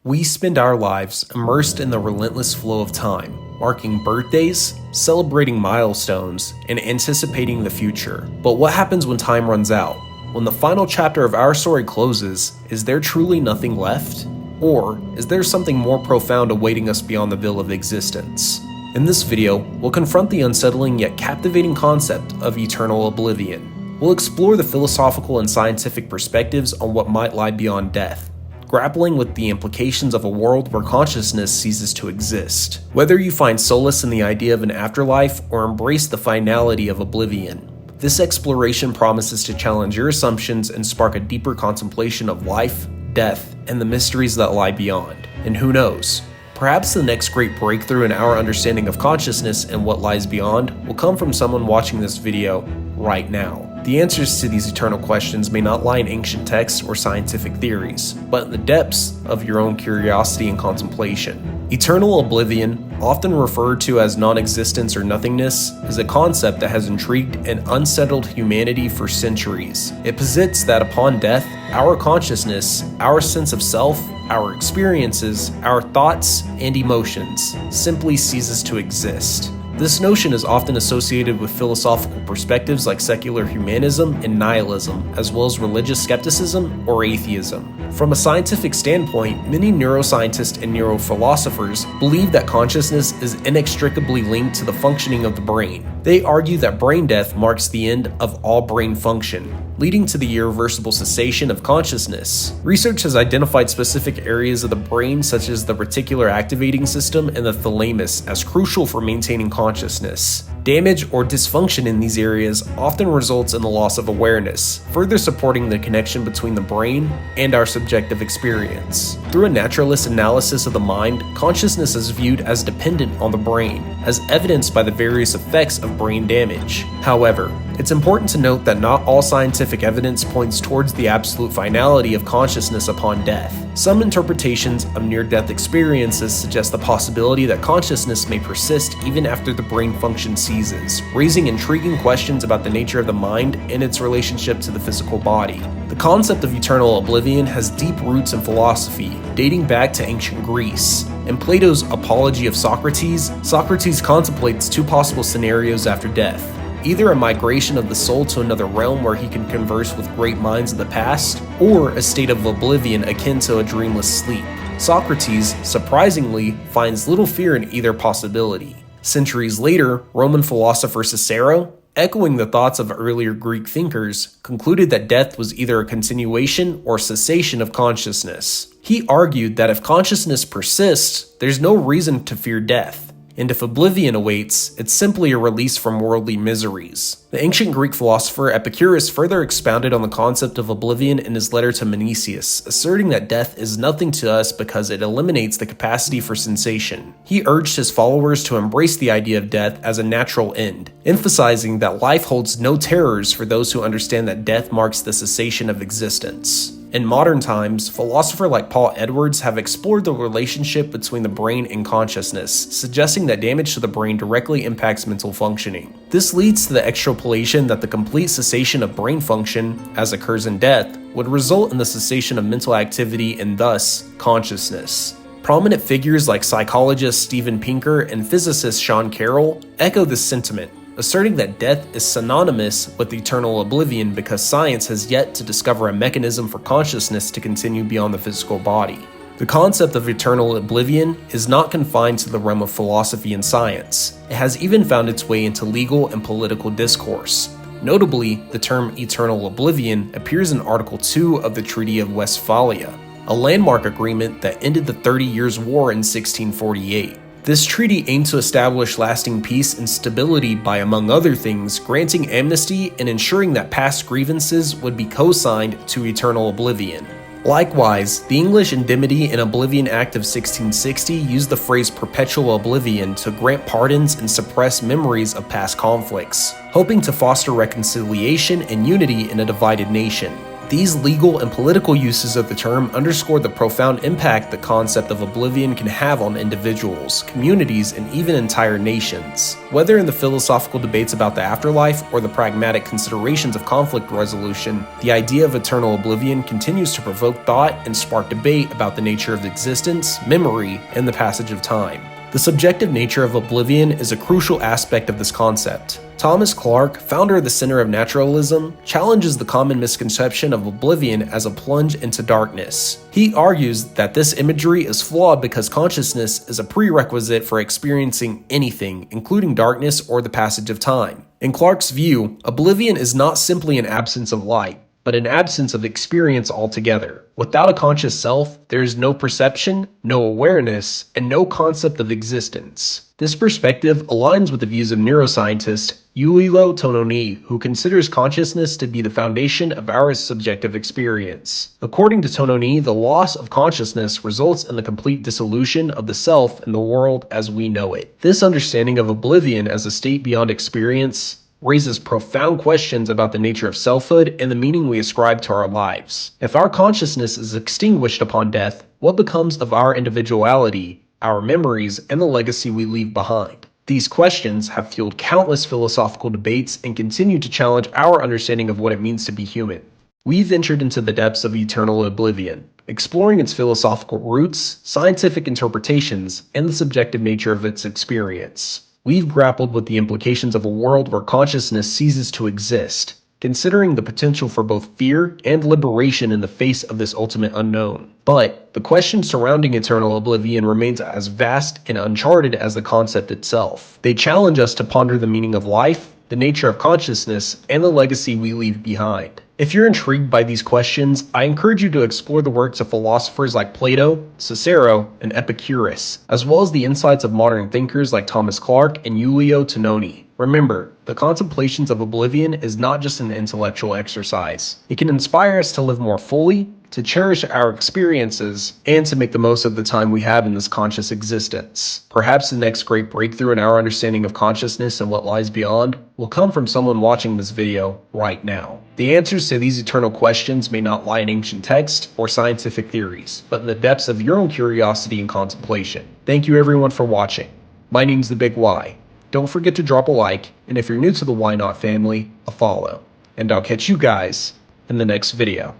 We spend our lives immersed in the relentless flow of time, marking birthdays, celebrating milestones, and anticipating the future. But what happens when time runs out? When the final chapter of our story closes, is there truly nothing left? Or is there something more profound awaiting us beyond the veil of existence? In this video, we'll confront the unsettling yet captivating concept of eternal oblivion. We'll explore the philosophical and scientific perspectives on what might lie beyond death, grappling with the implications of a world where consciousness ceases to exist. Whether you find solace in the idea of an afterlife or embrace the finality of oblivion, this exploration promises to challenge your assumptions and spark a deeper contemplation of life, death, and the mysteries that lie beyond. And who knows? Perhaps the next great breakthrough in our understanding of consciousness and what lies beyond will come from someone watching this video right now. The answers to these eternal questions may not lie in ancient texts or scientific theories, but in the depths of your own curiosity and contemplation. Eternal oblivion, often referred to as non-existence or nothingness, is a concept that has intrigued and unsettled humanity for centuries. It posits that upon death, our consciousness, our sense of self, our experiences, our thoughts, and emotions simply ceases to exist. This notion is often associated with philosophical perspectives like secular humanism and nihilism, as well as religious skepticism or atheism. From a scientific standpoint, many neuroscientists and neurophilosophers believe that consciousness is inextricably linked to the functioning of the brain. They argue that brain death marks the end of all brain function, leading to the irreversible cessation of consciousness. Research has identified specific areas of the brain such as the reticular activating system and the thalamus as crucial for maintaining consciousness. Damage or dysfunction in these areas often results in the loss of awareness, further supporting the connection between the brain and our subjective experience. Through a naturalist analysis of the mind, consciousness is viewed as dependent on the brain, as evidenced by the various effects of brain damage. However, it's important to note that not all scientific evidence points towards the absolute finality of consciousness upon death. Some interpretations of near-death experiences suggest the possibility that consciousness may persist even after the brain function ceases, raising intriguing questions about the nature of the mind and its relationship to the physical body. The concept of eternal oblivion has deep roots in philosophy, dating back to ancient Greece. In Plato's Apology of Socrates, Socrates contemplates two possible scenarios after death. Either a migration of the soul to another realm where he can converse with great minds of the past, or a state of oblivion akin to a dreamless sleep. Socrates, surprisingly, finds little fear in either possibility. Centuries later, Roman philosopher Cicero, echoing the thoughts of earlier Greek thinkers, concluded that death was either a continuation or cessation of consciousness. He argued that if consciousness persists, there's no reason to fear death. And if oblivion awaits, it's simply a release from worldly miseries. The ancient Greek philosopher Epicurus further expounded on the concept of oblivion in his letter to Menicius, asserting that death is nothing to us because it eliminates the capacity for sensation. He urged his followers to embrace the idea of death as a natural end, emphasizing that life holds no terrors for those who understand that death marks the cessation of existence. In modern times, philosophers like Paul Edwards have explored the relationship between the brain and consciousness, suggesting that damage to the brain directly impacts mental functioning. This leads to the extrapolation that the complete cessation of brain function, as occurs in death, would result in the cessation of mental activity and thus, consciousness. Prominent figures like psychologist Steven Pinker and physicist Sean Carroll echo this sentiment, asserting that death is synonymous with eternal oblivion because science has yet to discover a mechanism for consciousness to continue beyond the physical body. The concept of eternal oblivion is not confined to the realm of philosophy and science. It has even found its way into legal and political discourse. Notably, the term eternal oblivion appears in Article 2 of the Treaty of Westphalia, a landmark agreement that ended the 30 Years' War in 1648. This treaty aimed to establish lasting peace and stability by, among other things, granting amnesty and ensuring that past grievances would be co-signed to eternal oblivion. Likewise, the English Indemnity and Oblivion Act of 1660 used the phrase perpetual oblivion to grant pardons and suppress memories of past conflicts, hoping to foster reconciliation and unity in a divided nation. These legal and political uses of the term underscore the profound impact the concept of oblivion can have on individuals, communities, and even entire nations. Whether in the philosophical debates about the afterlife or the pragmatic considerations of conflict resolution, the idea of eternal oblivion continues to provoke thought and spark debate about the nature of existence, memory, and the passage of time. The subjective nature of oblivion is a crucial aspect of this concept. Thomas Clark, founder of the Center of Naturalism, challenges the common misconception of oblivion as a plunge into darkness. He argues that this imagery is flawed because consciousness is a prerequisite for experiencing anything, including darkness or the passage of time. In Clark's view, oblivion is not simply an absence of light, but an absence of experience altogether. Without a conscious self, there is no perception, no awareness, and no concept of existence. This perspective aligns with the views of neuroscientist Yulilo Tononi, who considers consciousness to be the foundation of our subjective experience. According to Tononi, the loss of consciousness results in the complete dissolution of the self and the world as we know it. This understanding of oblivion as a state beyond experience raises profound questions about the nature of selfhood and the meaning we ascribe to our lives. If our consciousness is extinguished upon death, what becomes of our individuality, our memories, and the legacy we leave behind? These questions have fueled countless philosophical debates and continue to challenge our understanding of what it means to be human. We've ventured into the depths of eternal oblivion, exploring its philosophical roots, scientific interpretations, and the subjective nature of its experience. We've grappled with the implications of a world where consciousness ceases to exist, considering the potential for both fear and liberation in the face of this ultimate unknown. But the question surrounding eternal oblivion remains as vast and uncharted as the concept itself. They challenge us to ponder the meaning of life, the nature of consciousness, and the legacy we leave behind. If you're intrigued by these questions, I encourage you to explore the works of philosophers like Plato, Cicero, and Epicurus, as well as the insights of modern thinkers like Thomas Clark and Yulio Tononi. Remember, the contemplations of oblivion is not just an intellectual exercise. It can inspire us to live more fully, to cherish our experiences, and to make the most of the time we have in this conscious existence. Perhaps the next great breakthrough in our understanding of consciousness and what lies beyond will come from someone watching this video right now. The answers to these eternal questions may not lie in ancient texts or scientific theories, but in the depths of your own curiosity and contemplation. Thank you everyone for watching. My name's The Big Y. Don't forget to drop a like, and if you're new to the Why Not family, a follow. And I'll catch you guys in the next video.